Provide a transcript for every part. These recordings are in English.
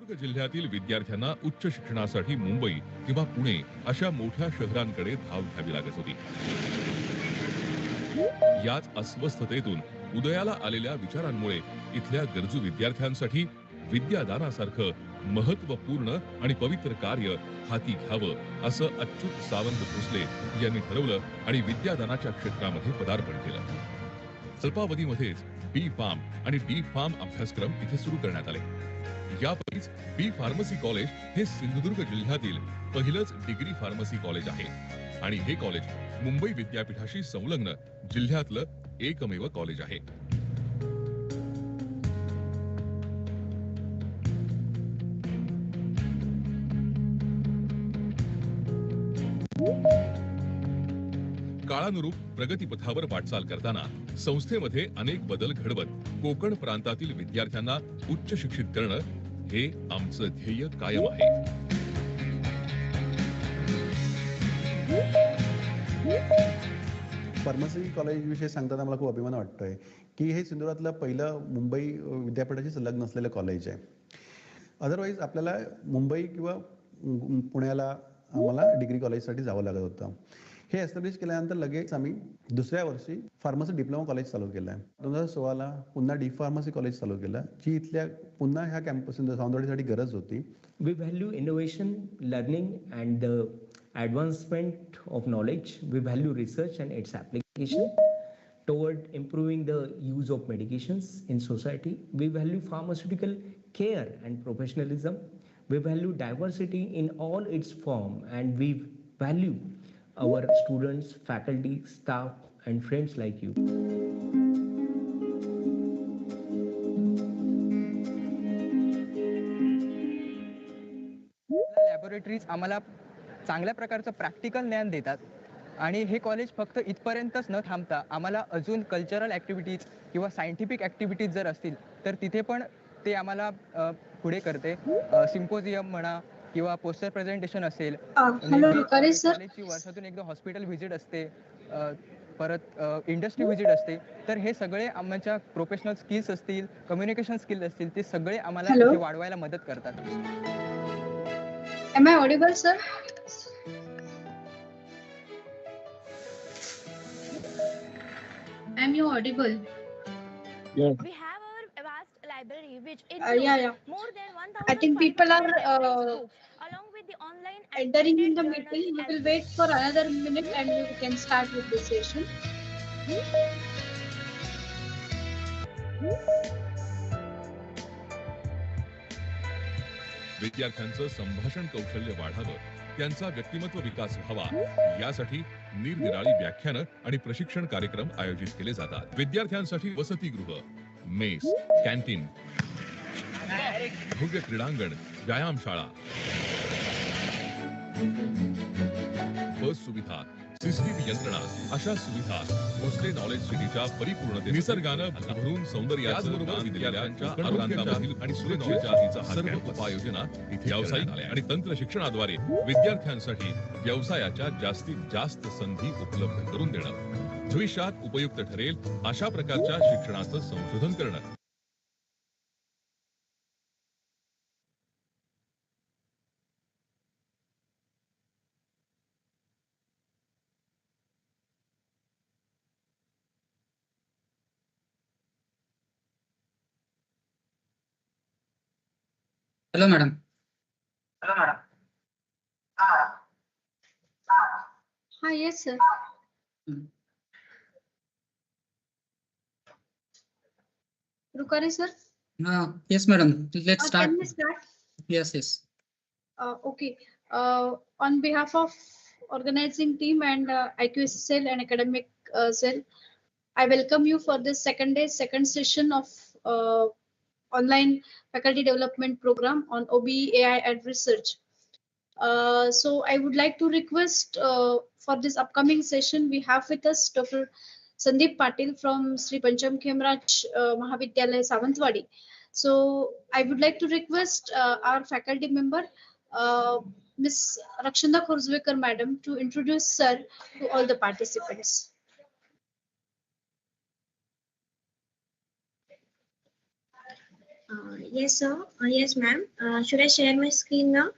सिंधुदुर्ग जिल्ह्यातील विद्यार्थ्यांना उच्च शिक्षणासाठी मुंबई किंवा पुणे अशा मोठ्या शहरांकडे धाव घ्यावी लागत होती. याच अस्वस्थतेतून उदयाला आलेल्या विचारांमुळे इथल्या गरजू विद्यार्थ्यांसाठी विद्यादानासारखं महत्वपूर्ण आणि पवित्र कार्य हाती घ्यावं असं अच्युत सावंत भोसले यांनी ठरवलं आणि विद्यादानाच्या क्षेत्रामध्ये पदार्पण केलं. अल्पावधीमध्येच बी फार्म आणि डी फार्म अभ्यासक्रम इथे सुरू करण्यात आले. यापैकीच बी फार्मसी कॉलेज हे सिंधुदुर्ग जिल्ह्यातील पहिलंच डिग्री फार्मसी कॉलेज आहे आणि हे कॉलेज मुंबई विद्यापीठाशी संलग्न जिल्ह्यातलं एकमेव कॉलेज आहे. काळानुरूप प्रगतीपथावर वाटचाल करताना संस्थेमध्ये अनेक बदल घडवत कोकण प्रांतातील विद्यार्थ्यांना उच्च शिक्षित करणं हे आमचं ध्येय कायम आहे. फार्मसी कॉलेज विषयी सांगताना मला खूप अभिमान वाटतोय की हे सिंधुदुर्गातलं पहिलं मुंबई विद्यापीठाशी संलग्न असलेलं कॉलेज आहे. अदरवाईज आपल्याला मुंबई किंवा पुण्याला आम्हाला डिग्री कॉलेजसाठी जावं लागत होतं. हे एस्टॅब्लिश केल्यानंतर लगेच आम्ही दुसऱ्या वर्षी फार्मसी डिप्लोमा कॉलेज चालू केलं आहे. 2016ला पुन्हा डी फार्मसी कॉलेज चालू केलं, जी इथल्या पुन्हा ह्या कॅम्पस सावंतवाडीसाठी गरज होती. We value innovation, learning and the advancement of knowledge. We value research and its application toward improving the use of medications in society. We value pharmaceutical care and professionalism. We value diversity in all its form, and we value our students, faculty, staff and friends like you. Laboratories आम्हाला चांगल्या प्रकारचं practical ज्ञान देतात आणि हे college फक्त इथपर्यंतच न थांबता आम्हाला अजून कल्चरल ॲक्टिव्हिटीज किंवा सायंटिफिक ॲक्टिव्हिटीज जर असतील तर तिथे पण ते आम्हाला पुढे करते. सिम्पोजियम म्हणा किंवा पोस्टर प्रेझेंटेशन असेल. कॉलेजची वर्षातून एकदा हॉस्पिटल व्हिजिट असते, परत इंडस्ट्री व्हिजिट असते. तर हे सगळे आमच्या प्रोफेशनल स्किल्स असतील, कम्युनिकेशन स्किल्स असतील, ते सगळे आम्हाला इथे वाढवायला मदत करतात. Am I audible, sir? Am you audible? Yeah. We have our vast library which includes more than 1,000. I think people are along with the online entering in the meeting. We will wait for another minute and we can start with the session. विद्यार्थ्यांचं संभाषण कौशल्य वाढावं, त्यांचा व्यक्तिमत्व विकास व्हावा यासाठी निरनिराळी व्याख्यानं आणि प्रशिक्षण कार्यक्रम आयोजित केले जातात. विद्यार्थ्यांसाठी वसतिगृह, मेस, कॅन्टीन, भव्य क्रीडांगण, व्यायामशाळा, बस सुविधा, सीसीटीव्ही यंत्रणा अशा सुविधा भोसले नॉलेज सिटीच्या परिपूर्णतेत निसर्गानं भरून सौंदर्याचं दान दिलेल्या आरोग्यामधील आणि सुरक्षेच्या सर्व उपाययोजना इथे व्यावसायिक आणि तंत्र शिक्षणाद्वारे विद्यार्थ्यांसाठी व्यवसायाच्या जास्तीत जास्त संधी उपलब्ध करून देणं, भविष्यात उपयुक्त ठरेल अशा प्रकारच्या शिक्षणाचं संशोधन करणं. Hello, madam. Hi, yes, sir. Rukari, sir? Yes, madam. Let's start. Can we start? Yes, yes. Okay. On behalf of organizing team and IQS cell and academic cell, I welcome you for this second session of online faculty development program on OBE, AI and research. So I would like to request for this upcoming session, we have with us Dr. Sandeep Patil from Sri Pancham Khemraj Mahavidyalaya Savantwadi. So I would like to request our faculty member, Ms. Rakshanda Khorzwekar madam, to introduce sir to all the participants. Yes, sir. Yes, ma'am. Should I share my screen now?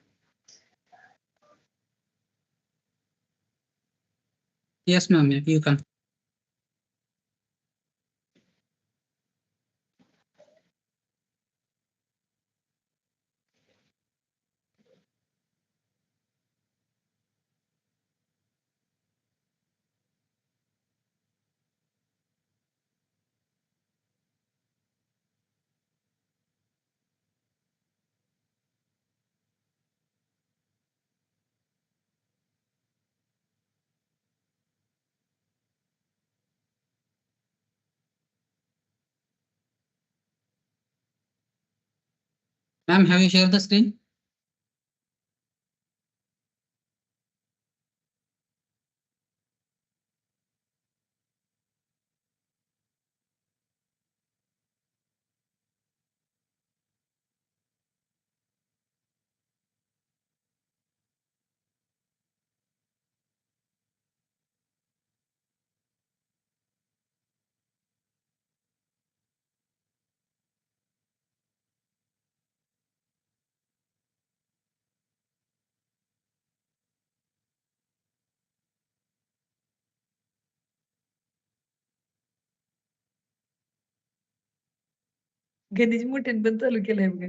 Yes, ma'am. You can. Ma'am, have you shared the screen? Ganesh मोठ्याने पण चालू केलंय बघा.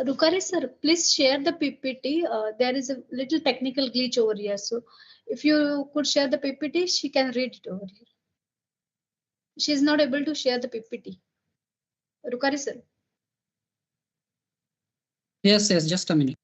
Rukare sir, please share the PPT. There is a little technical glitch over here. So if you could share the PPT, she can read it over here. She is not able to share the PPT. Rukare sir. Yes, just a minute.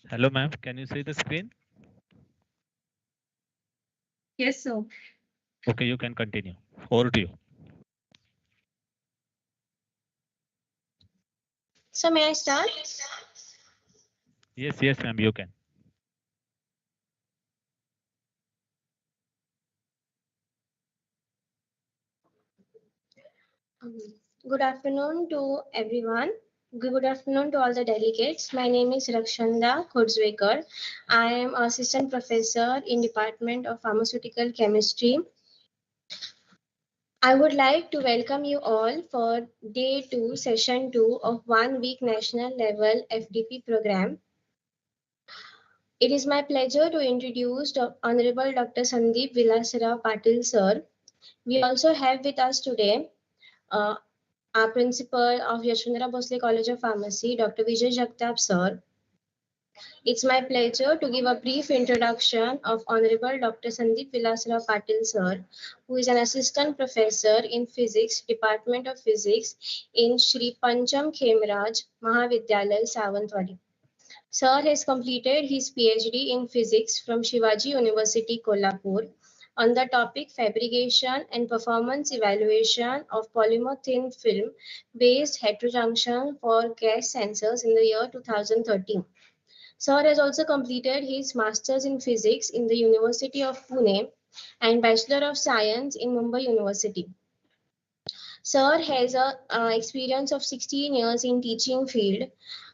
Hello, ma'am. Can you see the screen? Yes, sir. Okay, you can continue. Over to you. So may I start? Yes, ma'am, you can. Good afternoon to everyone. Good afternoon to all the delegates. My name is Rakshanda Khodzwekar. I am assistant professor in Department of Pharmaceutical Chemistry. I would like to welcome you all for day 2, session 2 of 1 week national level FDP program. It is my pleasure to introduce Honorable Dr. Sandeep Vilasarao Patil sir. We also have with us today our principal of Yashwantara Bhosle College of Pharmacy, Dr. Vijay Jagtap sir. It's my pleasure to give a brief introduction of Honorable Dr. Sandeep Vilasarao Patil sir, who is an assistant professor in physics, Department of Physics in Shri Pancham Khemraj Mahavidyalaya, Savantwadi. Sir has completed his PhD in physics from Shivaji University, Kolhapur, on the topic fabrication and performance evaluation of polymer thin film based heterojunction for gas sensors in the year 2013. Sir has also completed his Masters in Physics in the University of Pune and Bachelor of Science in Mumbai University. Sir has a experience of 16 years in teaching field.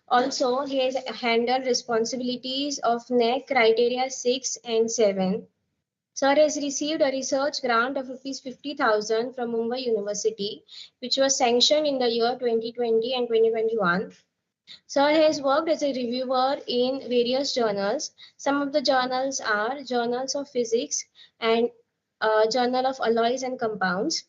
Also, he has handled responsibilities of NAC criteria 6 and 7. Sir has received a research grant of rupees 50,000 from Mumbai University, which was sanctioned in the year 2020 and 2021. Sir has worked as a reviewer in various journals. Some of the journals are Journals of Physics and Journal of Alloys and Compounds.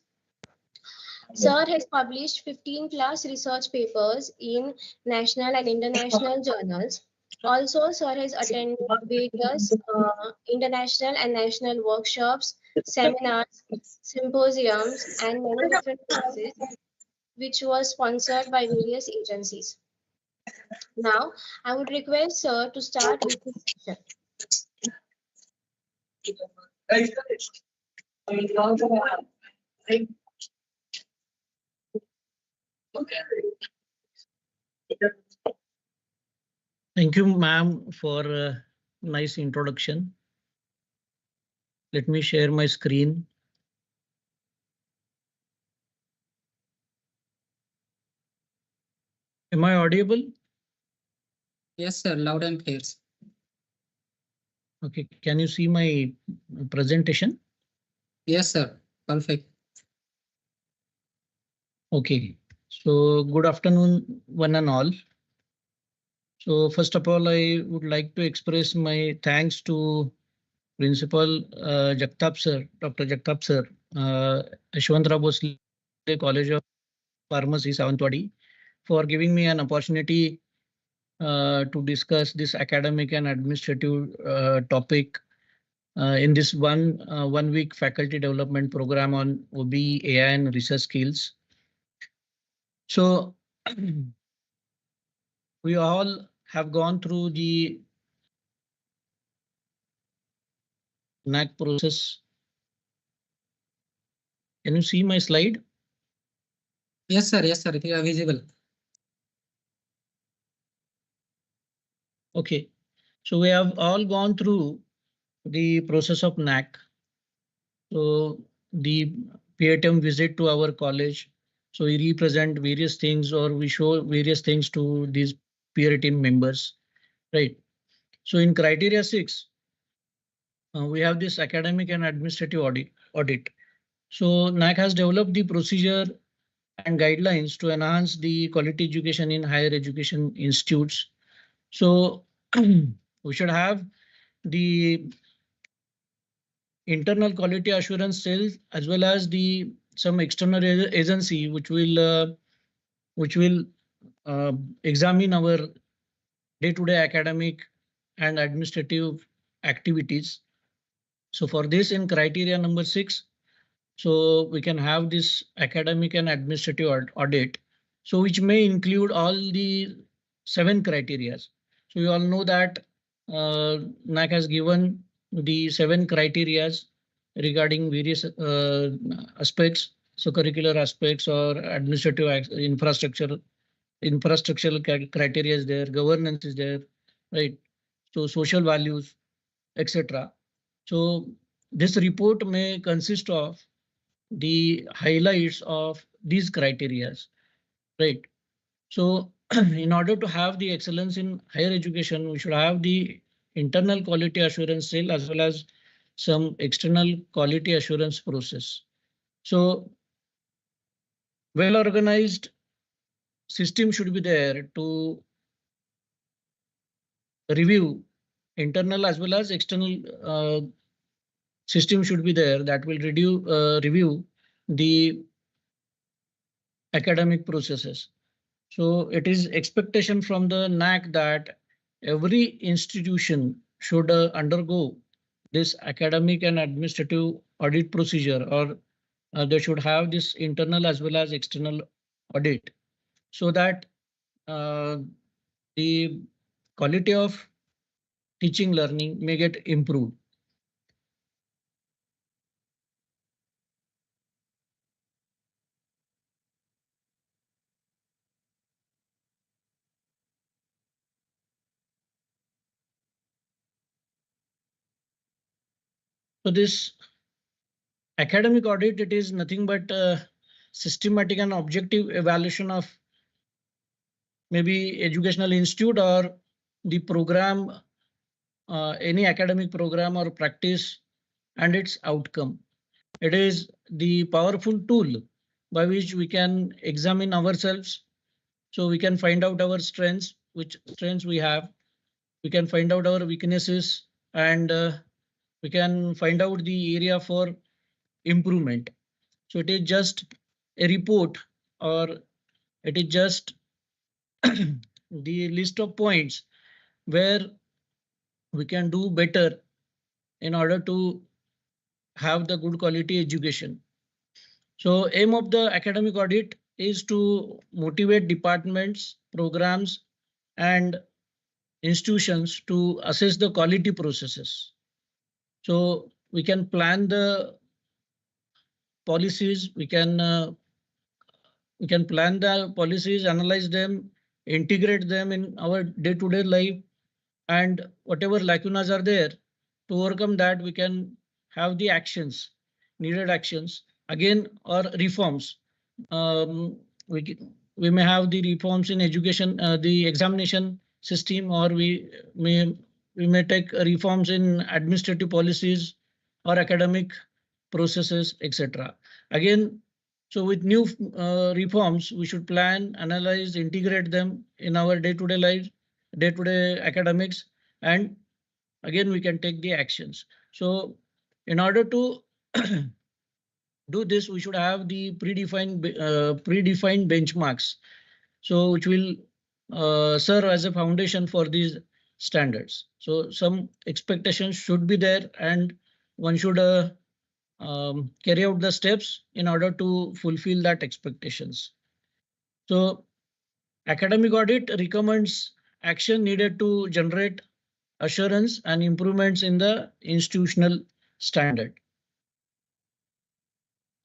Sir has published 15 plus research papers in national and international journals. Also, Sir has attended various international and national workshops, seminars, symposiums, and many different courses, which was sponsored by various agencies. Now, I would request Sir to start with his session. Thank you, ma'am, for a nice introduction. Let me share my screen. Am I audible? Yes, sir. Loud and clear. Okay. Can you see my presentation? Yes, sir. Perfect. Okay. So good afternoon, one and all. So first of all, I would like to express my thanks to Principal Jagtap sir, Dr. Jagtap sir, Yashwantrao Bhosle College of Pharmacy, Sawantwadi, for giving me an opportunity to discuss this academic and administrative topic in this one week faculty development program on OBE, AI and research skills. So we all have gone through the NAC process. Can you see my slide? Yes, sir. Yes, sir. It is visible. Okay. So we have all gone through the process of NAC. So the PATM visit to our college. So we represent various things or we show various things to these peer team members, right? So in criteria 6, we have this academic and administrative audit. So NAC has developed the procedure and guidelines to enhance the quality education in higher education institutes. So we should have the internal quality assurance cell as well as the some external agency which will examine our day-to-day academic and administrative activities. So for this in criteria number 6, so we can have this academic and administrative audit. So which may include all the 7 criteria. So you all know that NAC has given the 7 criteria regarding various aspects. So curricular aspects or administrative infrastructural criteria is there, governance is there, right? So social values, etc. So this report may consist of the highlights of these criterias, right? So in order to have the excellence in higher education, we should have the internal quality assurance cell as well as some external quality assurance process. So well organized system should be there to review internal as well as external system should be there that will review the academic processes. So it is expectation from the NAC that every institution should undergo this academic and administrative audit procedure, or they should have this internal as well as external audit, so that the quality of teaching learning may get improved. So this academic audit, it is nothing but systematic and objective evaluation of maybe educational institute or the program, any academic program or practice and its outcome. It is the powerful tool by which we can examine ourselves. So we can find out our strengths, which strengths we have. We can find out our weaknesses, and we can find out the area for improvement. So it is just a report, or it is just the list of points where we can do better in order to have the good quality education. So aim of the academic audit is to motivate departments, programs, and institutions to assess the quality processes. So we can plan the policies, we can plan the policies, analyze them, integrate them in our day-to-day life, and whatever lacunas are there, to overcome that, we can have the actions, needed actions, again, or reforms. We may have the reforms in education, the examination system, or we may take reforms in administrative policies or academic processes, etc. Again, so with new reforms, we should plan, analyze, integrate them in our day-to-day lives, day-to-day academics, and again, we can take the actions. So in order to do this, we should have the predefined benchmarks, so which will serve as a foundation for these standards. So some expectations should be there, and one should carry out the steps in order to fulfill that expectations. So academic audit recommends action needed to generate assurance and improvements in the institutional standard.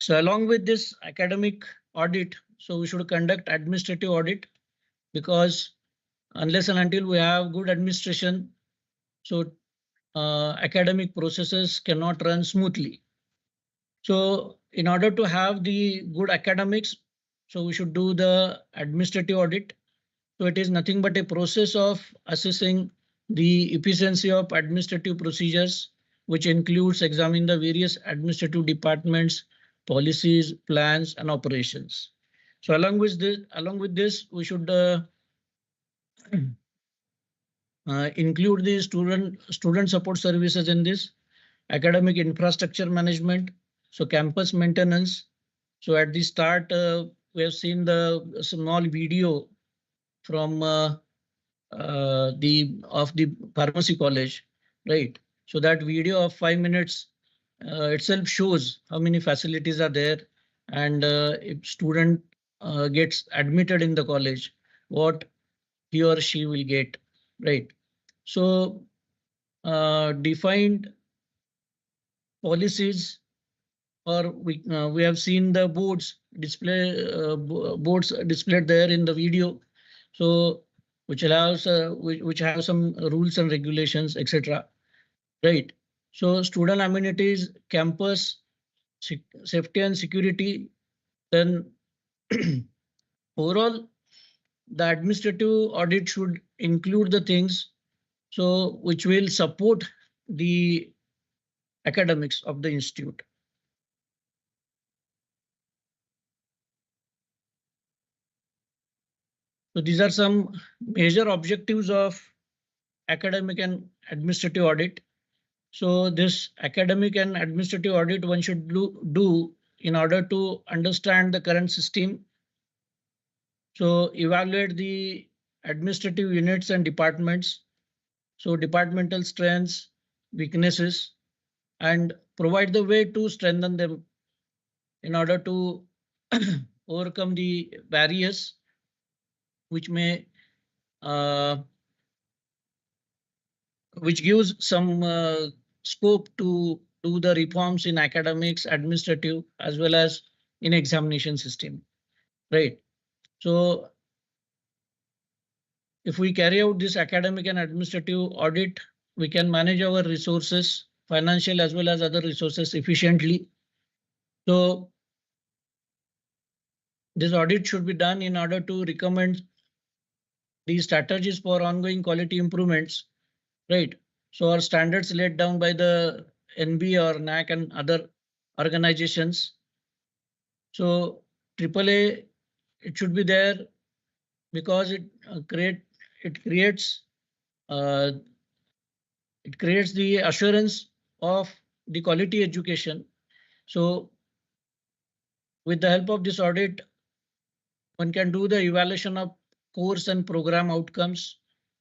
So along with this academic audit, so we should conduct administrative audit, because unless and until we have good administration, so academic processes cannot run smoothly. So in order to have the good academics, so we should do the administrative audit. So it is nothing but a process of assessing the efficiency of administrative procedures, which includes examining the various administrative departments, policies, plans, and operations. So along with this, we should include the student support services in this, academic infrastructure management, so campus maintenance. So at the start, we have seen the small video from the pharmacy college, right? So that video of 5 minutes itself shows how many facilities are there, and if student gets admitted in the college, what he or she will get, right? So defined policies, or we have seen the boards displayed there in the video, so which allows which have some rules and regulations, etc. Right. So student amenities, campus safety and security. Then overall, the administrative audit should include the things so which will support the academics of the institute. So these are some major objectives of academic and administrative audit. So this academic and administrative audit one should do in order to understand the current system. So evaluate the administrative units and departments. So departmental strengths, weaknesses, and provide the way to strengthen them in order to overcome the barriers which may which gives some scope to do the reforms in academics, administrative, as well as in examination system, right? So if we carry out this academic and administrative audit, we can manage our resources, financial as well as other resources efficiently. So this audit should be done in order to recommend the strategies for ongoing quality improvements, right? So our standards laid down by the NB or NAC and other organizations. So AAA, it should be there because it creates uh, the assurance of the quality education. So with the help of this audit, one can do the evaluation of course and program outcomes.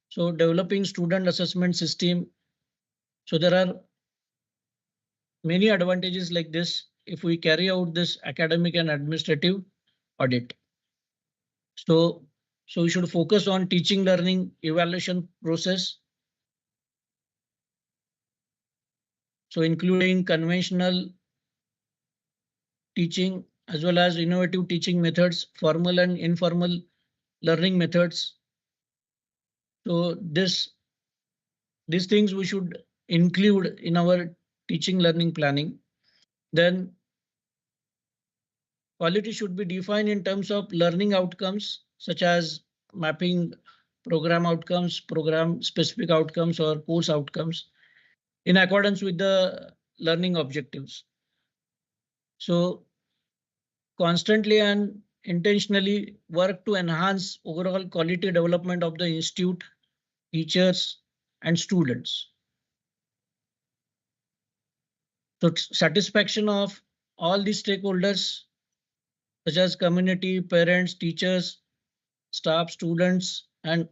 So developing student assessment system. So there are many advantages like this if we carry out this academic and administrative audit. So we should focus on teaching learning evaluation process. So including conventional teaching as well as innovative teaching methods, formal and informal learning methods. So these things we should include in our teaching learning planning. Then quality should be defined in terms of learning outcomes, such as mapping program outcomes, program specific outcomes, or course outcomes in accordance with the learning objectives. So constantly and intentionally work to enhance overall quality development of the institute, teachers, and students. So satisfaction of all the stakeholders, such as community, parents, teachers, staff, students, and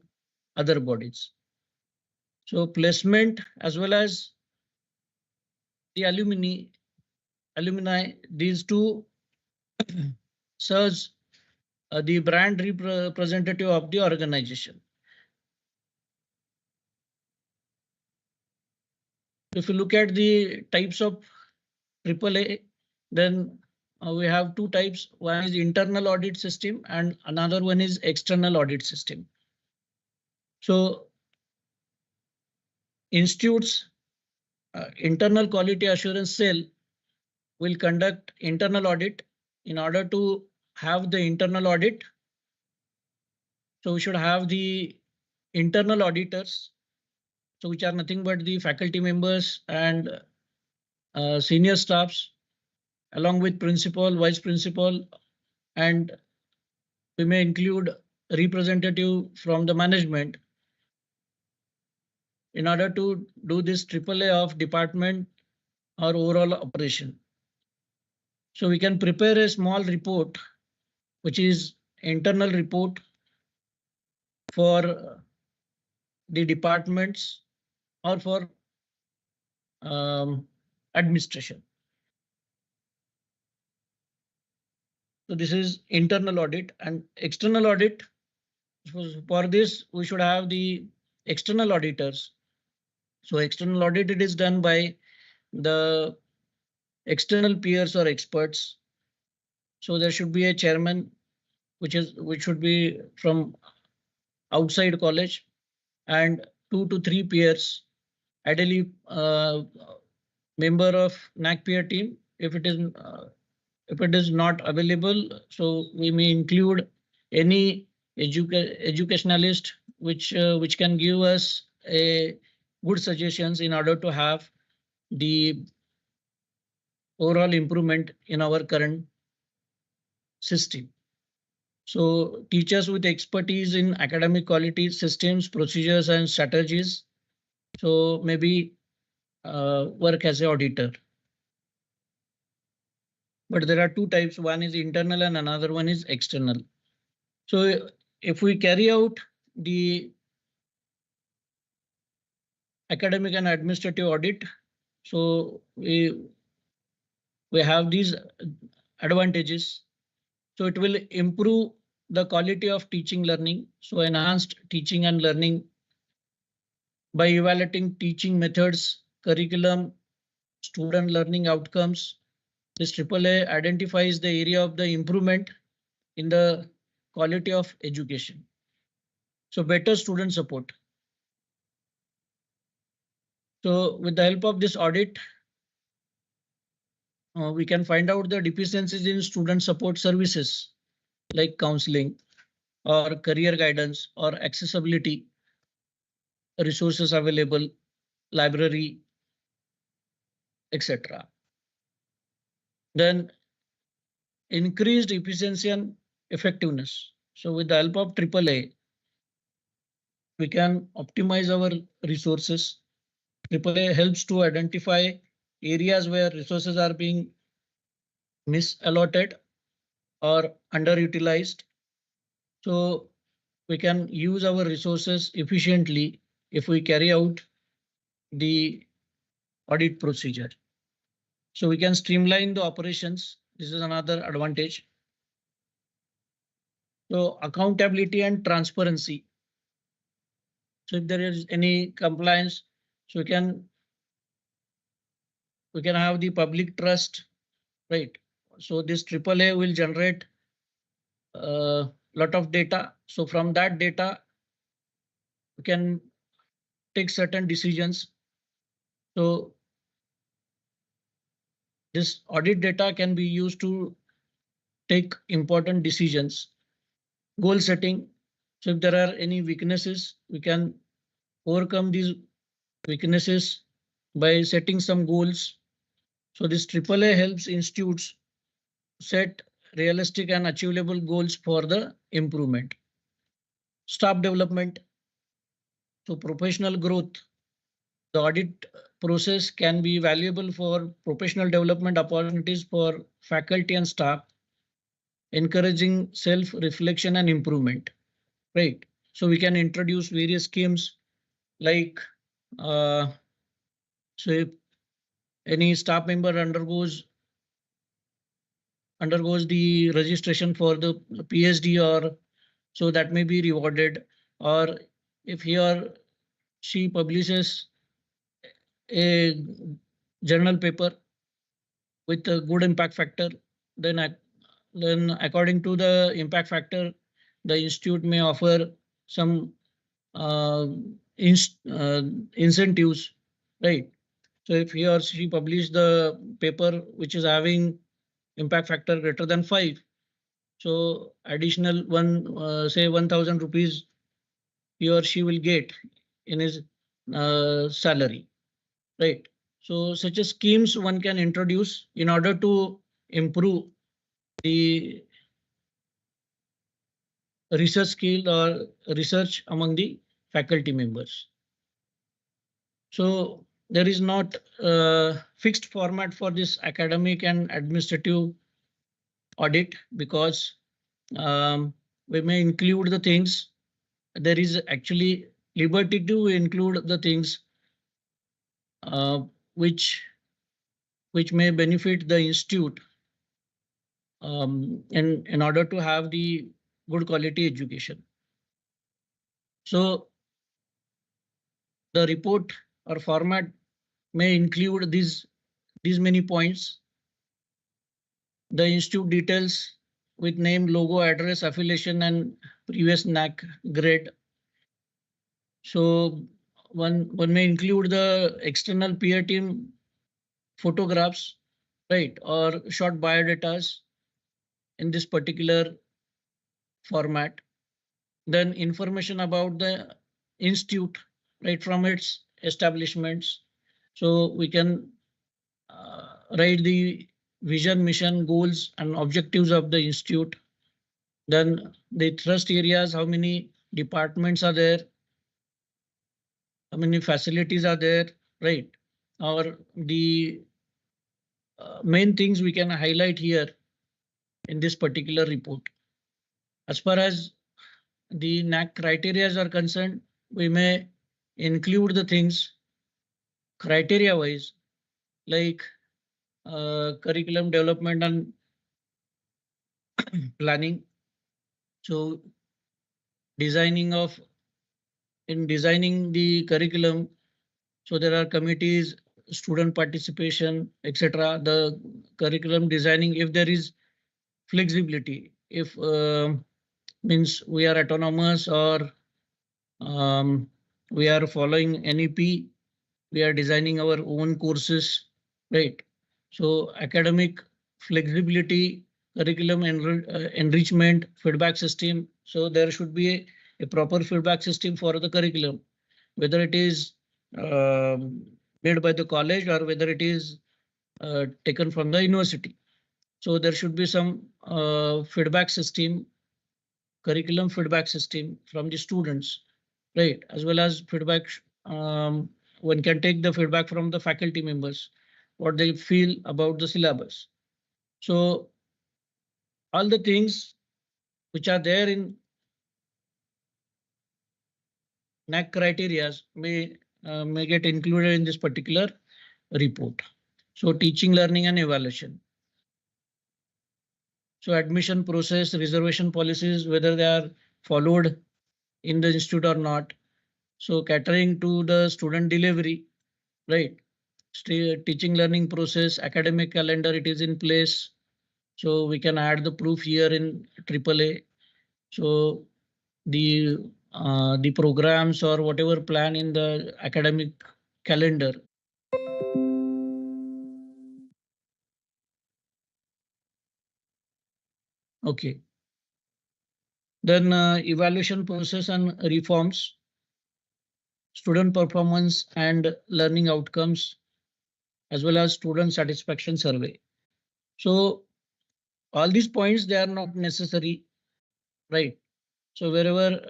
other bodies. So placement as well as the alumni, these two serves the brand representative of the organization. If you look at the types of AAA, then we have two types. One is internal audit system and another one is external audit system. So institutes internal quality assurance cell will conduct internal audit. In order to have the internal audit, so we should have the internal auditors, so which are nothing but the faculty members and senior staffs, along with principal, vice principal, and we may include representative from the management in order to do this AAA of department or overall operation. So we can prepare a small report, which is internal report for the departments or for administration. So this is internal audit and external audit. For this, we should have the external auditors. So external audit, it is done by the external peers or experts. So there should be a chairman, which should be from outside college, and 2 to 3 peers, ideally member of NAC peer team. If it is not available, so we may include any educationalist which can give us a good suggestions in order to have the overall improvement in our current system. So teachers with expertise in academic quality systems, procedures, and strategies. So maybe work as an auditor. But there are two types. One is internal and another one is external. So if we carry out the academic and administrative audit, so we have these advantages. So it will improve the quality of teaching learning. So enhanced teaching and learning by evaluating teaching methods, curriculum, student learning outcomes. This AAA identifies the area of the improvement in the quality of education. So better student support. So with the help of this audit, we can find out the deficiencies in student support services. like counseling or career guidance or accessibility, resources available, library, etc. Then increased efficiency and effectiveness. So with the help of AAA, we can optimize our resources. AAA helps to identify areas where resources are being misallotted or underutilized. So we can use our resources efficiently if we carry out the audit procedure. So we can streamline the operations. This is another advantage. So accountability and transparency. So if there is any compliance, so we can have the public trust, right? So this AAA will generate a lot of data. So from that data, we can take certain decisions. So this audit data can be used to take important decisions. Goal setting. So if there are any weaknesses, we can overcome these weaknesses by setting some goals. So this AAA helps institutes set realistic and achievable goals for the improvement. Staff development. So professional growth. The audit process can be valuable for professional development opportunities for faculty and staff, encouraging self-reflection and improvement, right? So we can introduce various schemes like, so if any staff member undergoes the registration for the PhD, or so that may be rewarded, or if he or she publishes a journal paper with a good impact factor, then according to the impact factor, the institute may offer some uh, incentives, right? So if he or she publish the paper which is having impact factor greater than 5, so additional say 1,000 rupees he or she will get in his salary, right? So such a schemes one can introduce in order to improve the research skill or research among the faculty members. So there is not a fixed format for this academic and administrative audit, because we may include the things. There is actually liberty to include the things which may benefit the institute in order to have the good quality education. So the report or format may include these many points. The institute details with name, logo, address, affiliation, and previous NAC grade. So one may include the external peer team photographs, right, or short biodatas in this particular format. Then information about the institute, right, from its establishments. So we can write the vision, mission, goals, and objectives of the institute. Then the thrust areas, how many departments are there, how many facilities are there, right? Or the main things we can highlight here in this particular report. As far as the NAC criteria are concerned, we may include the things criteria wise, like curriculum development and planning. So designing the curriculum, so there are committees, student participation, etc. The curriculum designing, if there is flexibility, if means we are autonomous, or we are following NEP, we are designing our own courses, right? So academic flexibility curriculum enrichment, feedback system. So there should be a proper feedback system for the curriculum, whether it is made by the college or whether it is taken from the university. So there should be some feedback system, curriculum feedback system from the students, right? As well as feedback, one can take the feedback from the faculty members, what they feel about the syllabus. So all the things which are there in NAC criteria may get included in this particular report. So teaching, learning and evaluation. So admission process, reservation policies, whether they are followed in the institute or not. So catering to the student delivery, right? Teaching, learning process, academic calendar, it is in place. So we can add the proof here in AAA. So the programs or whatever plan in the academic calendar. Okay. Then evaluation process and reforms, student performance and learning outcomes, as well as student satisfaction survey. So all these points, they are not necessary, right? So wherever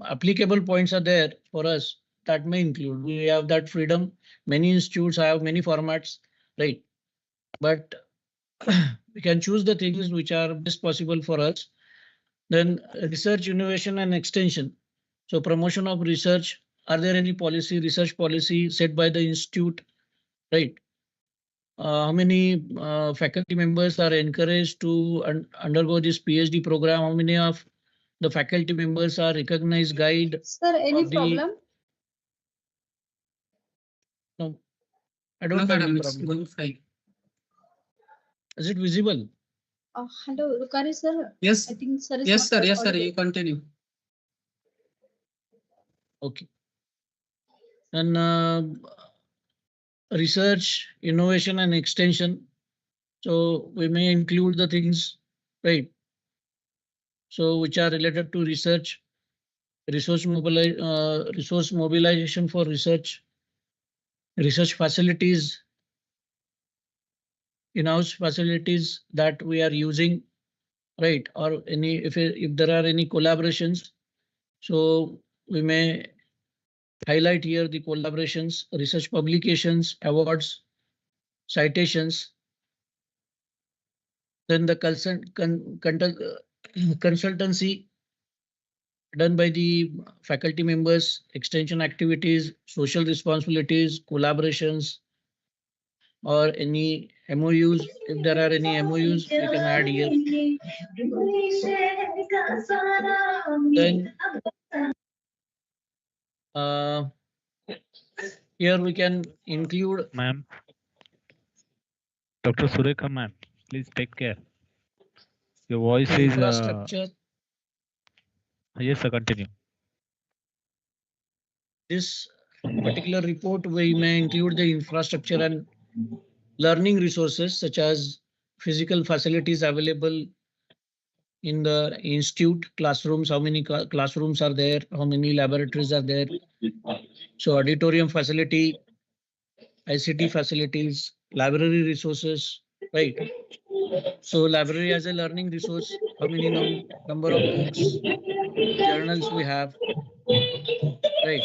applicable points are there for us, that may include. We have that freedom. Many institutes have many formats, right? But we can choose the things which are best possible for us. Then research, innovation and extension. So promotion of research. Are there any policy, research policy set by the institute, right? How many faculty members are encouraged to undergo this PhD program? How many of the faculty members are recognized guide? Sir, any problem? No, I don't have any problem. Going fine. Is it visible? Hello, Rukari sir. Yes. I think sir is Yes, not sir. Yes, sir. audible. You continue. Okay. And research, innovation and extension. So we may include the things, right? So which are related to research, resource mobilization for research facilities, in-house facilities that we are using, right? Or any if there are any collaborations, so we may highlight here the collaborations, research publications, awards, citations. Then the consultancy done by the faculty members, extension activities, social responsibilities, collaborations, or any MOUs. If there are any MOUs, we can add here. Then here we can include. Ma'am. Dr. Surekha, ma'am, please take care. Your voice is. Infrastructure. Yes, sir, continue. This particular report, we may include the infrastructure and learning resources such as physical facilities available in the institute, classrooms, how many classrooms are there, how many laboratories are there. So auditorium facility, ICT facilities, library resources, right? So library as a learning resource, how many number of books, journals we have, right?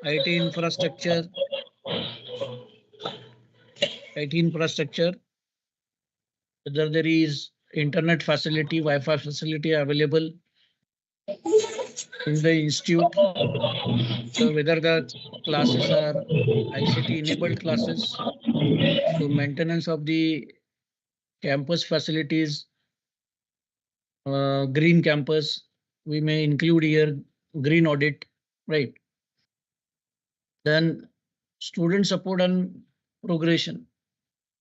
IT infrastructure, whether there is internet facility, Wi-Fi facility available in the institute. So whether the classes are ICT enabled classes. So maintenance of the campus facilities, green campus, we may include here green audit, right? Then student support and progression.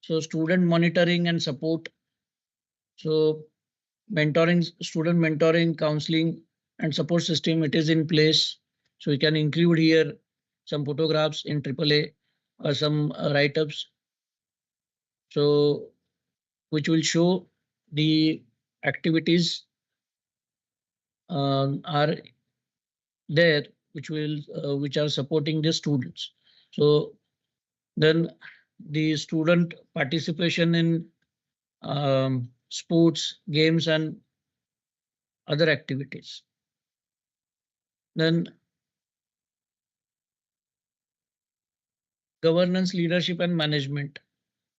So student monitoring and support. So mentoring, student mentoring, counseling and support system, it is in place. So we can include here some photographs in AAA or some write-ups. So which will show the activities are there, which are supporting the students. So then the student participation in sports, games, and other activities. Then governance, leadership, and management.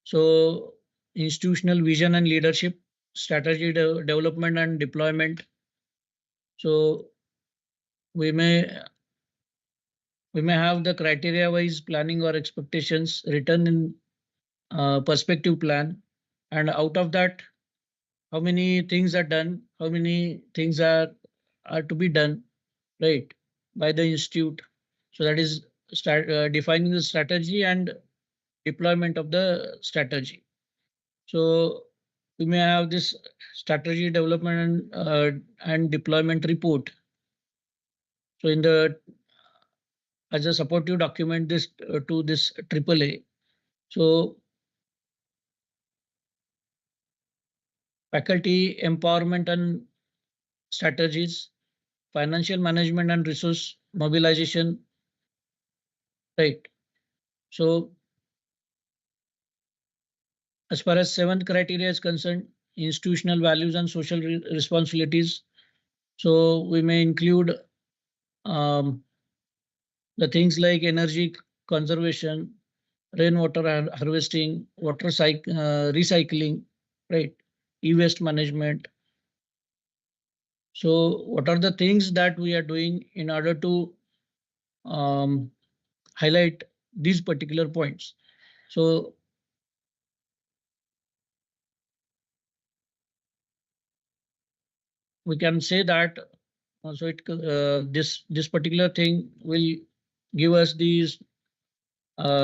So institutional vision and leadership, strategy development and deployment. So we may have the criteria wise planning or expectations written in perspective plan, and out of that, how many things are done, how many things are to be done, right, by the institute. So that is defining the strategy and deployment of the strategy. So we may have this strategy development and deployment report. So in the as a supportive document this to this AAA. So faculty empowerment and strategies, financial management and resource mobilization, right? So as far as seventh criteria is concerned, institutional values and social responsibilities. So we may include the things like energy conservation, rainwater harvesting, water recycling, right? E-waste management. So what are the things that we are doing in order to highlight these particular points? So we can say that this particular thing will give us these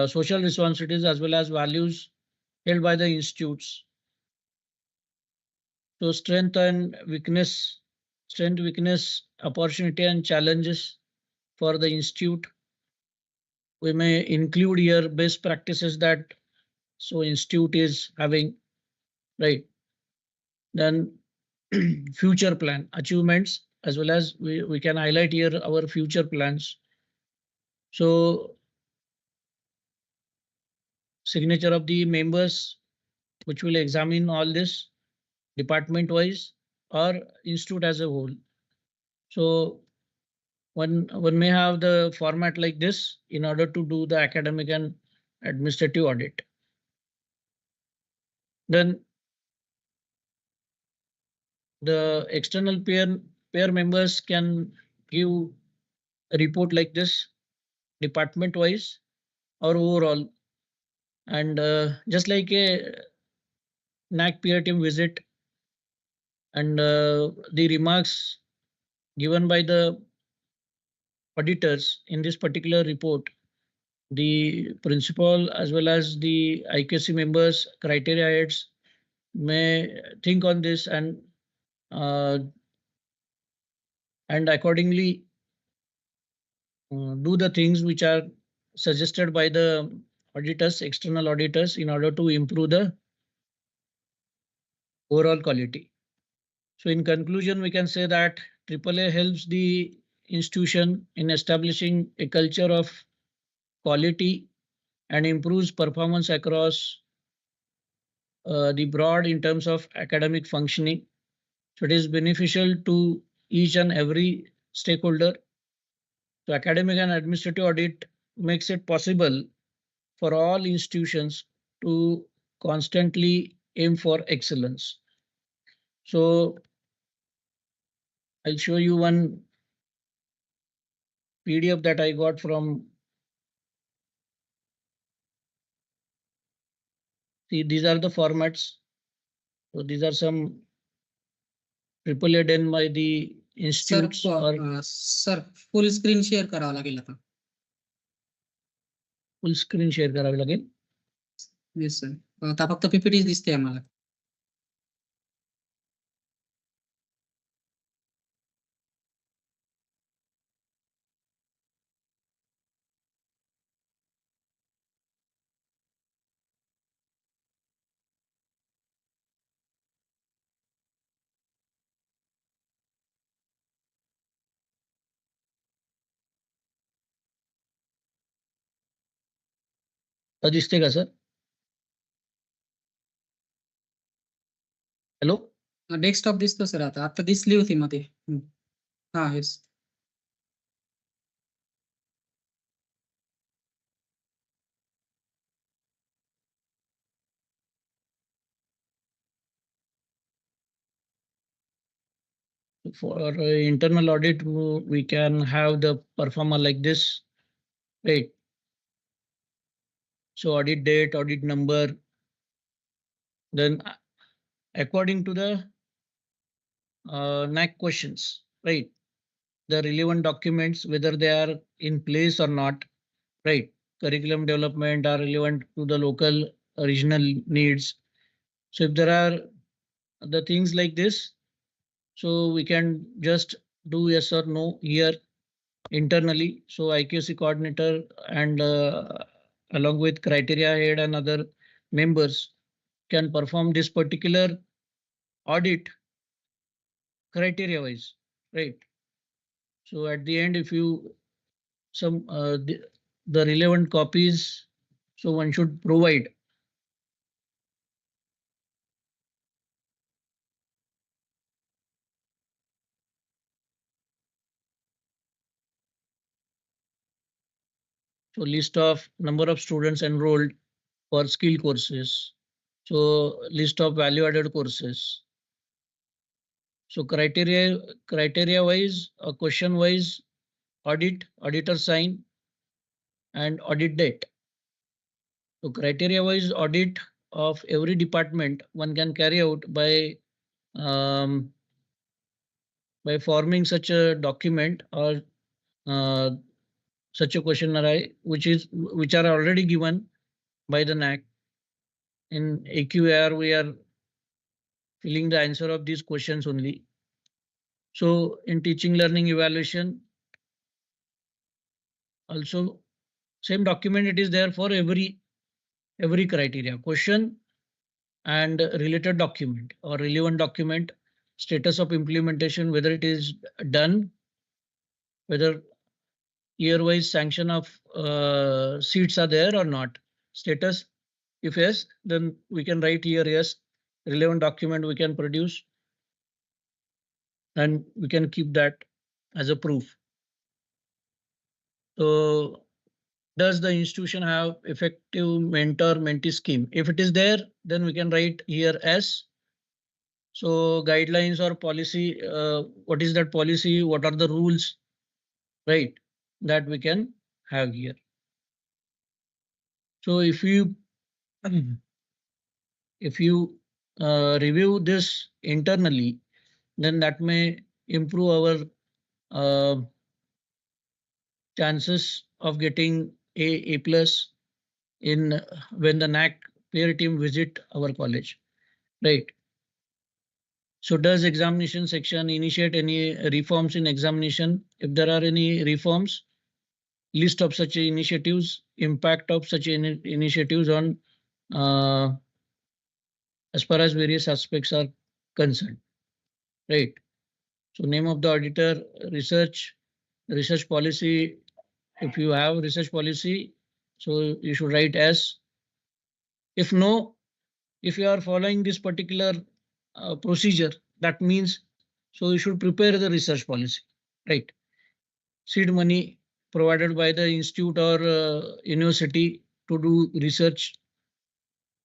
social responsibilities as well as values held by the institutes. So strength, weakness, opportunity and challenges for the institute. We may include here best practices that so institute is having, right? Then future plan achievements, as well as we can highlight here our future plans. So signature of the members, which will examine all this department wise or institute as a whole. So one may have the format like this in order to do the academic and administrative audit. Then the external peer members can give a report like this department wise or overall, and just like a NAC peer team visit, and the remarks given by the auditors in this particular report, the principal as well as the IQC members, criteria heads may think on this uh, and accordingly do the things which are suggested by the auditors, external auditors, in order to improve the overall quality. So in conclusion, we can say that AAA helps the institution in establishing a culture of quality and improves performance across the broad in terms of academic functioning. So it is beneficial to each and every stakeholder. So academic and administrative audit makes it possible for all institutions to constantly aim for excellence. So I'll show you one PDF that I got from. See, these are the formats. So these are some AAA done by the institutes. Sir full screen share करावं लागेल आता. Full screen share करावी लागेल. Yes sir, आता फक्त PPT दिसते आम्हाला. दिसते का सर? हॅलो, डेस्कटॉप दिसतो सर. आता दिसली होती मध्ये. हा, yes. for internal audit, we can have the performer like this, right? So audit date, audit number, then according to the NAC questions, right? The relevant documents, whether they are in place or not, right? Curriculum development are relevant to the local regional needs. So if there are the things like this, so we can just do yes or no here internally. So IQC coordinator and along with criteria head and other members can perform this particular audit criteria wise, right? So at the end, if you the relevant copies, so one should provide. So list of number of students enrolled for skill courses. So list of value added courses. So criteria wise, question wise, audit, auditor sign, and audit date. So criteria wise audit of every department one can carry out by forming such a document or such a questionnaire which are already given by the NAC. In AQAR, we are filling the answer of these questions only. So in teaching learning evaluation, also same document it is there for every criteria, question and related document or relevant document, status of implementation, whether it is done, whether year-wise sanction of seats are there or not. Status, if yes, then we can write here yes. Relevant document we can produce and we can keep that as a proof. So does the institution have effective mentor-mentee scheme? If it is there, then we can write here as. So guidelines or policy, what is that policy? What are the rules, right? That we can have here. So if you review this internally, then that may improve our chances of getting A plus in when the NAC peer team visit our college, right? So does examination section initiate any reforms in examination? If there are any reforms, list of such initiatives, impact of such initiatives on as far as various aspects are concerned, right? So name of the auditor, research policy. If you have research policy, so you should write as. If no, if you are following this particular procedure, that means so you should prepare the research policy, right? Seed money provided by the institute or university to do research.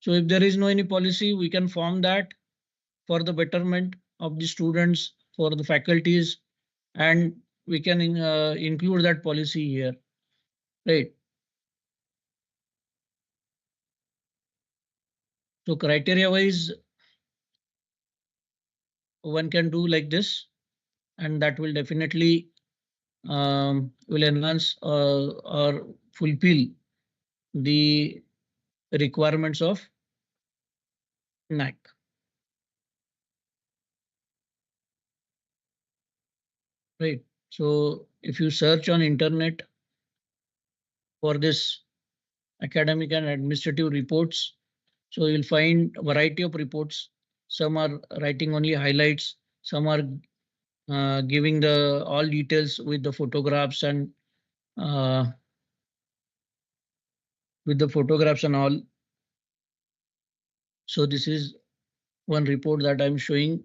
So if there is no any policy, we can form that for the betterment of the students, for the faculties, and we can include that policy here, right? So criteria wise, one can do like this, and that will definitely will enhance or fulfill the requirements of NAC. Right. So if you search on internet for this academic and administrative reports, so you'll find a variety of reports. Some are writing only highlights, some are giving the all details with the photographs and with the photographs and all. So this is one report that I'm showing.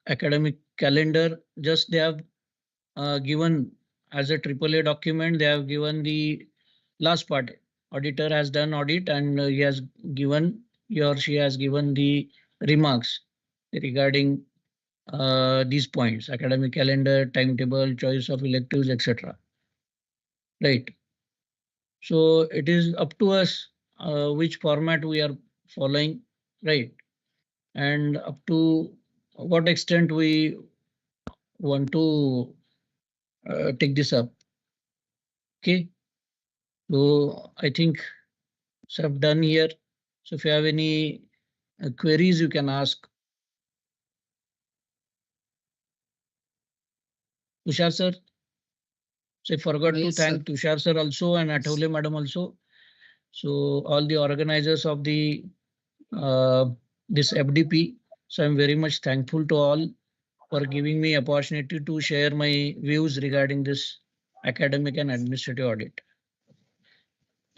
Academic calendar, just they have given as a AAA document, they have given the last part. Auditor has done audit and he has given, he or she has given the remarks regarding these points: academic calendar, timetable, choice of electives, etc. Right. So it is up to us which format we are following, right? And up to what extent we want to take this up. Okay. So I think so I've done here. So if you have any queries, you can ask. Tushar sir. So I forgot to thank Tushar sir also and Athole madam also. So all the organizers of the this FDP. So I'm very much thankful to all for giving me opportunity to share my views regarding this academic and administrative audit.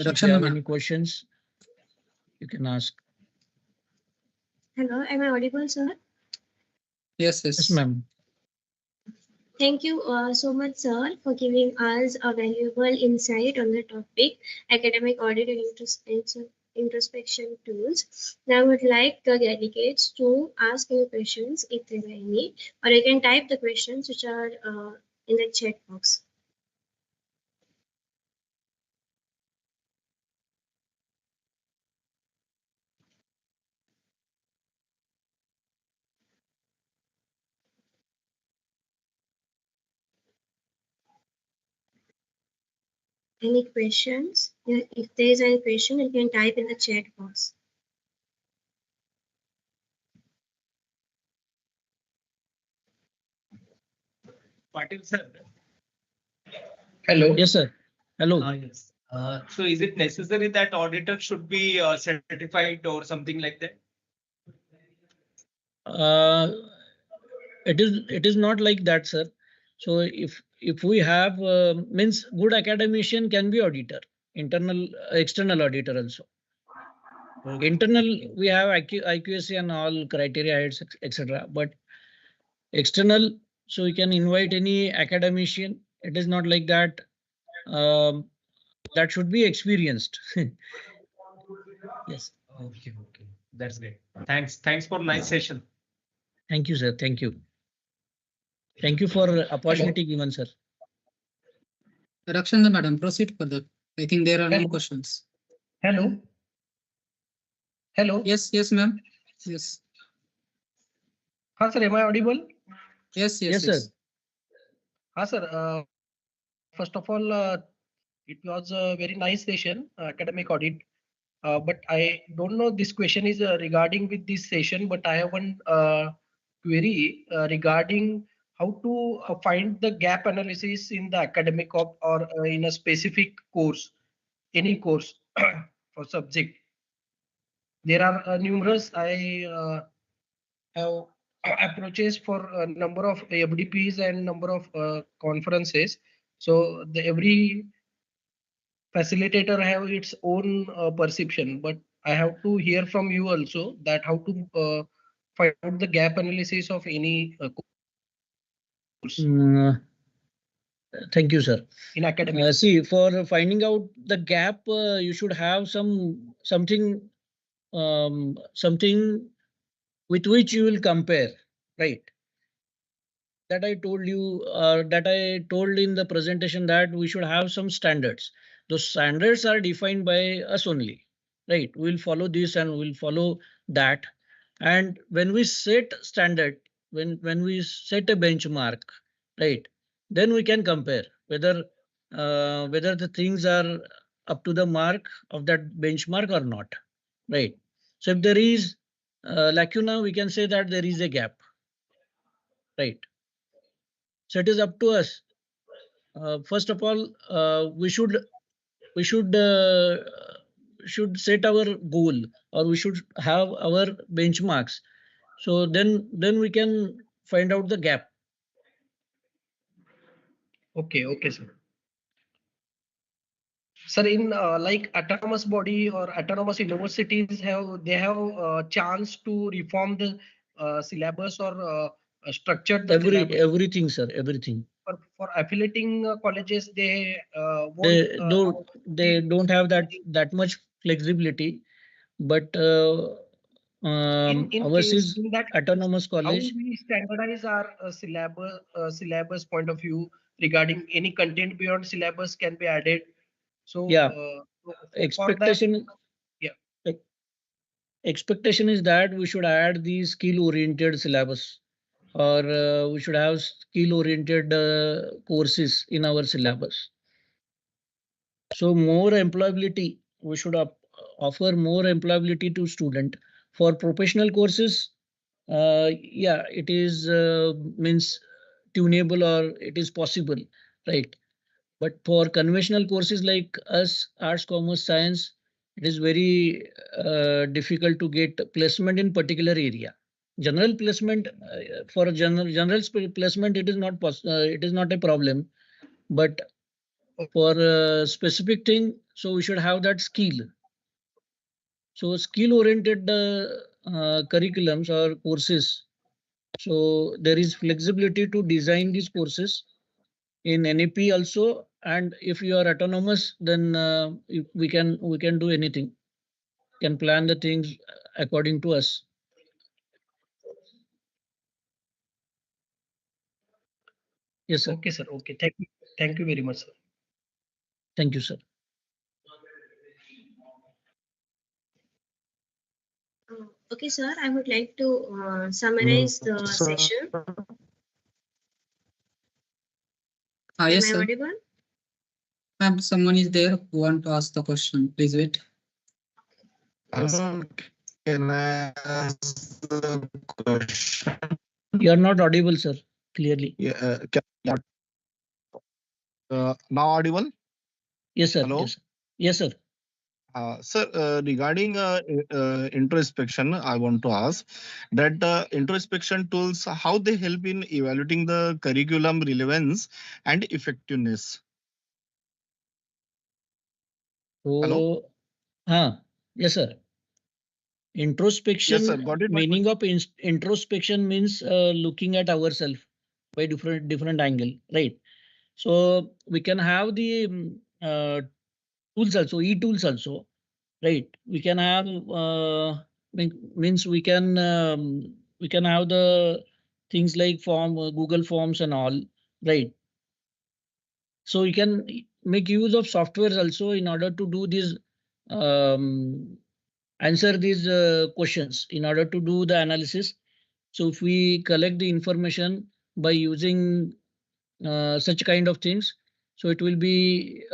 So if you have any questions, you can ask. Hello, am I audible, sir? Yes, Yes, ma'am. Thank you so much, sir, for giving us a valuable insight on the topic academic audit and introspection tools. Now I would like the delegates to ask any questions if there are any, or you can type the questions which are in the chat box. Any questions? If there is any question, you can type in the chat box. Patil sir. Hello. Yes, sir. Hello. Yes. So is it necessary that auditor should be certified or something like that? It is not like that, sir. So if we have means good academician can be auditor, internal external auditor also. Internal we have IQAC and all criteria, etc. But external, so we can invite any academician. It is not like that. That should be experienced. Yes. Okay. That's great. Thanks for nice session. Thank you, sir. Thank you. Thank you for opportunity given, sir. Rakshanda madam, proceed further. I think there are no questions. Hello. Yes, ma'am. Yes. Sir, am I audible? Yes, sir. Sir. First of all, it was a very nice session, academic audit. But I don't know, this question is regarding with this session, but I have one query regarding how to find the gap analysis in the academic or in a specific course, any course for subject. There are numerous I have approaches for a number of FDPs and number of conferences. So every facilitator have its own perception, but I have to hear from you also that how to find out the gap analysis of any course. Thank you, sir. In academic. See, for finding out the gap, you should have something with which you will compare, right? That I told you, that I told in the presentation that we should have some standards. Those standards are defined by us only, right? We'll follow this and we'll follow that. And when we set standard, when we set a benchmark, right, then we can compare whether the things are up to the mark of that benchmark or not, right? So if there is lacuna, we can say that there is a gap, right? So it is up to us. First of all, we should set our goal, or we should have our benchmarks. So then we can find out the gap. Okay, sir. Sir, in like autonomous body or autonomous universities have chance to reform the syllabus or structure the syllabus. Everything, sir, everything. For affiliating colleges, they won't. They don't have that much flexibility, but ours is in that autonomous how college. we standardize our syllabus point of view regarding any content beyond syllabus can be added. So Yeah, expectation. expectation. Yeah, expectation is that we should add the skill-oriented syllabus, or we should have skill-oriented courses in our syllabus. So more employability, we should offer more employability to student. For professional courses, yeah, it is means tunable, or it is possible, right? But for conventional courses like us, arts, commerce, science, it is very difficult to get placement in particular area. General placement, for general placement, it is not it is not a problem. But for a specific thing, so we should have that skill. So skill-oriented curriculums or courses. So there is flexibility to design these courses in NAP also, and if you are autonomous, then we can do anything, can plan the things according to us. Yes, sir. Okay, sir. Okay, thank you very much, sir. Thank you, sir. Okay, sir, I would like to summarize the session. Yes, Am I sir. audible? Ma'am, someone is there who want to ask the question. Please wait. Can I ask the question? You are not audible, sir, clearly. Yeah, now audible? Yes, sir. Hello? Yes, sir. Sir, regarding introspection, I want to ask that introspection tools, how they help in evaluating the curriculum relevance and effectiveness? So, yes, sir. Introspection. Yes, sir. Got it. Meaning of introspection means looking at ourselves by different angle, right? So we can have the tools also, e-tools also, right? We can have means we can have the things like Google Forms and all, right? So you can make use of softwares also in order to do this, answer these questions, in order to do the analysis. So if we collect the information by using such kind of things, so it will be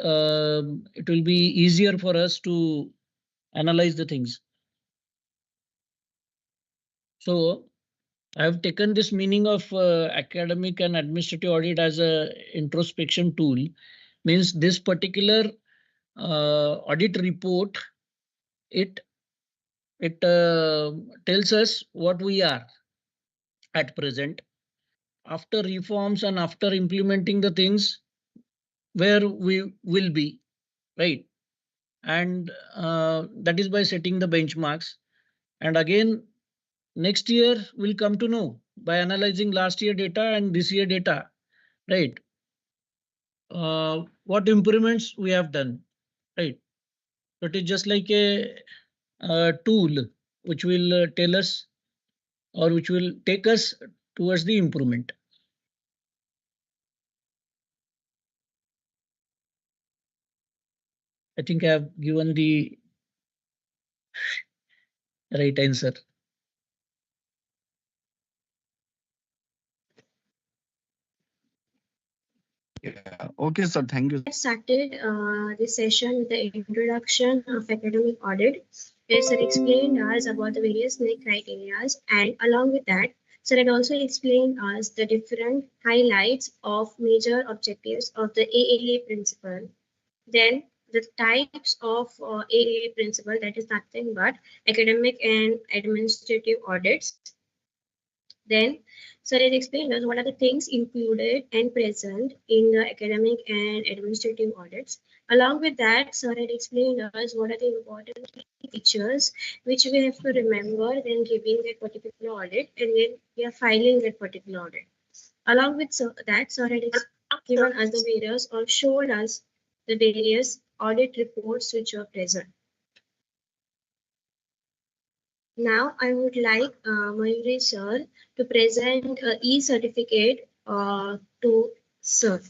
easier for us to analyze the things. So I have taken this meaning of academic and administrative audit as a introspection tool. Means this particular audit report, it tells us what we are at present, after reforms and after implementing the things, where we will be, right? And that is by setting the benchmarks. And again, next year we'll come to know by analyzing last year data and this year data, right? What improvements we have done, right? So it is just like a tool which will tell us, or which will take us towards the improvement. I think I have given the right answer. Yeah. Okay, sir. Thank you. I started this session with the introduction of academic audit, where sir explained us about the various criteria, and along with that, sir had also explained us the different highlights of major objectives of the AAA principle. Then the types of AAA principle, that is nothing but academic and administrative audits. Then, sir has explained us what are the things included and present in the academic and administrative audits. Along with that, sir had explained us what are the important features which we have to remember when giving that particular audit and when we are filing that particular audit. Along with that, sir had given us the various or showed us the various audit reports which are present. Now I would like Mayuri sir to present e-certificate to sir.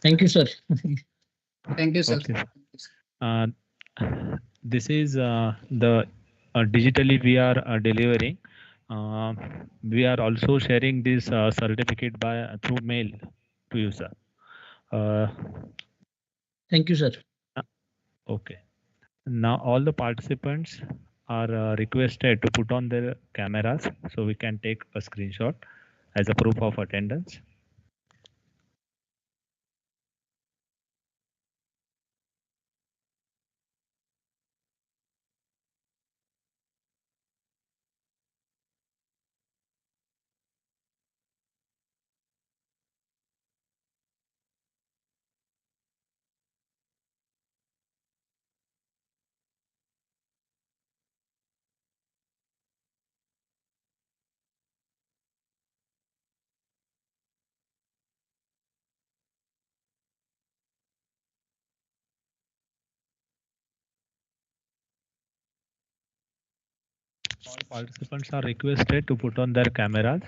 Thank you, sir. Thank you, sir. Okay. This is the digitally we are delivering. We are also sharing this certificate through mail to you, sir. Thank you, sir. Okay. Now all the participants are requested to put on their cameras so we can take a screenshot as a proof of attendance. All participants are requested to put on their cameras.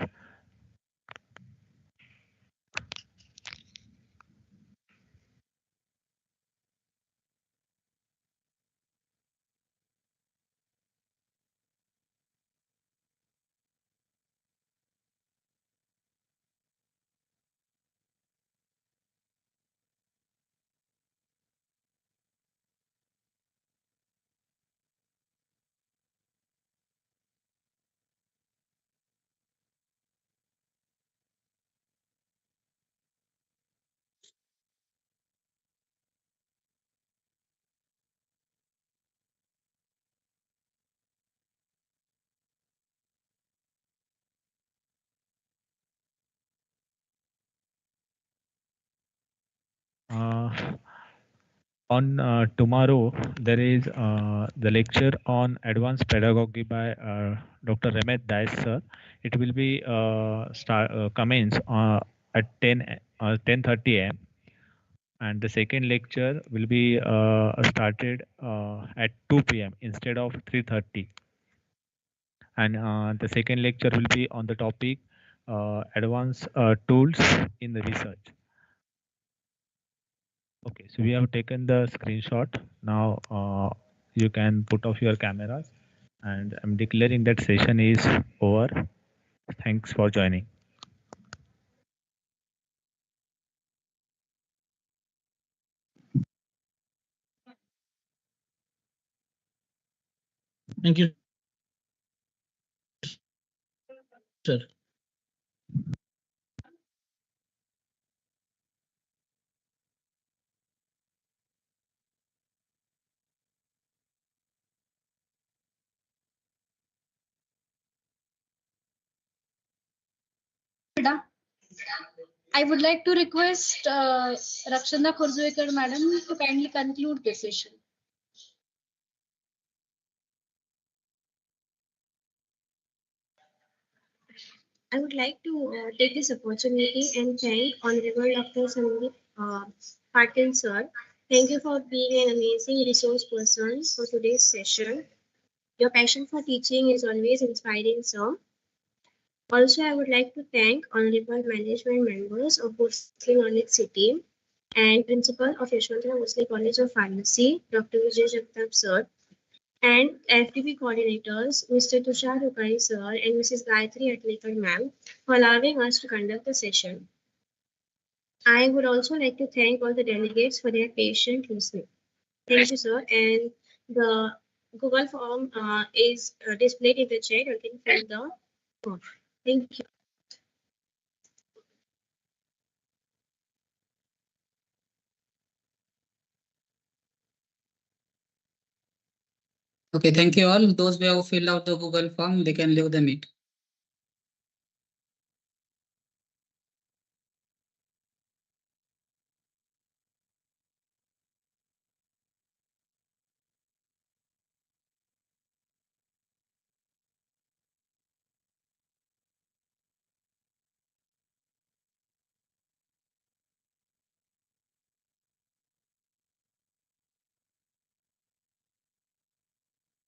On tomorrow, there is the lecture on advanced pedagogy by Dr. Ramesh Dais, sir. It will be commence at 10:30 a.m. and the second lecture will be started at 2 p.m. instead of 3:30. And the second lecture will be on the topic advanced tools in the research. Okay, so we have taken the screenshot. Now you can put off your cameras and I'm declaring that session is over. Thanks for joining. Thank you, sir. I would like to request Rakshana Khurzuekar madam to kindly conclude the session. I would like to take this opportunity and thank Honorable Dr. Sandeep Patil sir. Thank you for being an amazing resource person for today's session. Your passion for teaching is always inspiring, sir. Also, I would like to thank Honorable Management members of Bhosle Knowledge City and Principal of Yashwantara Bhosle College of Pharmacy, Dr. Vijay Jagtap sir, and FDP coordinators, Mr. Tushar Rukari sir and Mrs. Gayatri Atlekar ma'am, for allowing us to conduct the session. I would also like to thank all the delegates for their patient listening. Thank you, sir. And the Google form is displayed in the chat. You can fill the form. Thank you. Okay, thank you all. Those who have filled out the Google form, they can leave the meet.